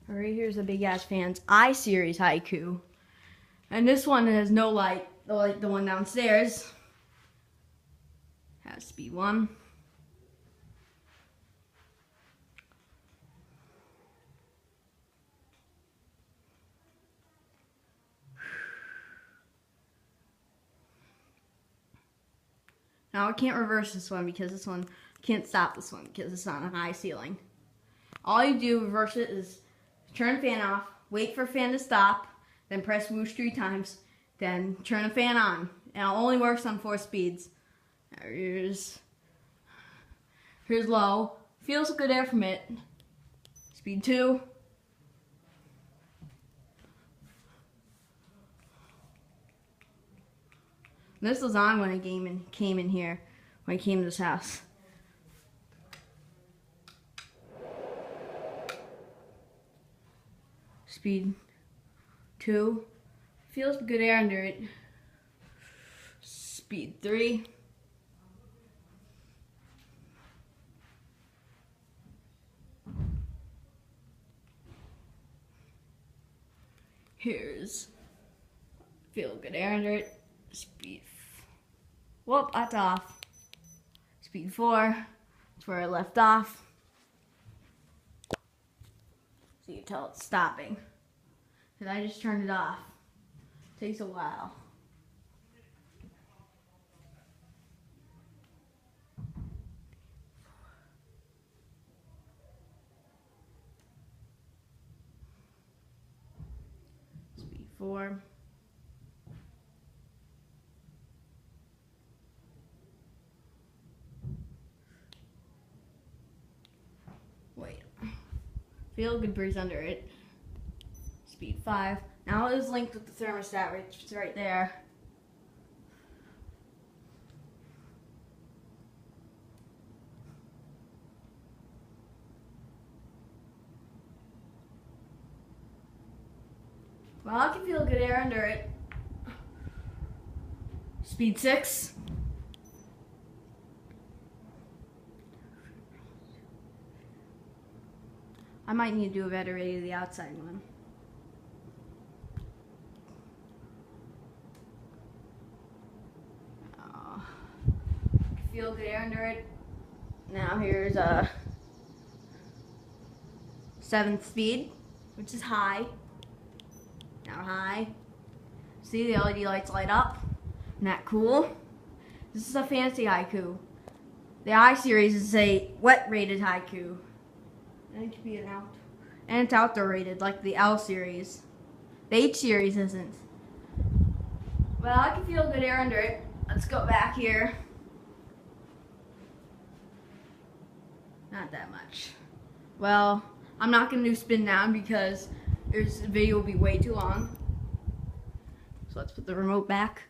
Right here's the big ass fans I series haiku. And this one has no light, like the one downstairs. Has speed 1. Now I can't reverse this one because this one can't stop this one because it's on a high ceiling. All you do reverse it is turn the fan off, wait for fan to stop, then press whoosh 3 times, then turn the fan on. And it only works on 4 speeds. Here's low. Feels good air from it. Speed 2. This was on when I came in here, when I came to this house. Speed 2. Feels good air under it. Speed 3. Here's feel good air under it. Speed. Whoop, that's off. Speed 4. That's where I left off. So you can tell it's stopping. Because I just turned it off. Takes a while. Speed 4. Wait. Feel good breeze under it. Speed 5. Now it is linked with the thermostat, which is right there. Well, I can feel good air under it. Speed 6. I might need to do a better rate of the outside one. Feel good air under it. Now here's a 7th speed, which is high. Now high. See the LED lights light up? Isn't that cool? This is a fancy haiku. The I series is a wet rated haiku. And it could be an out. And it's outdoor rated, like the L series. The H series isn't. Well, I can feel good air under it. Let's go back here. Not that much. Well, I'm not going to do spin down because this video will be way too long. So let's put the remote back.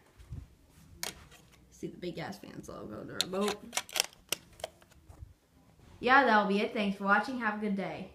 See the big ass fans logo, the remote. Yeah, that'll be it. Thanks for watching. Have a good day.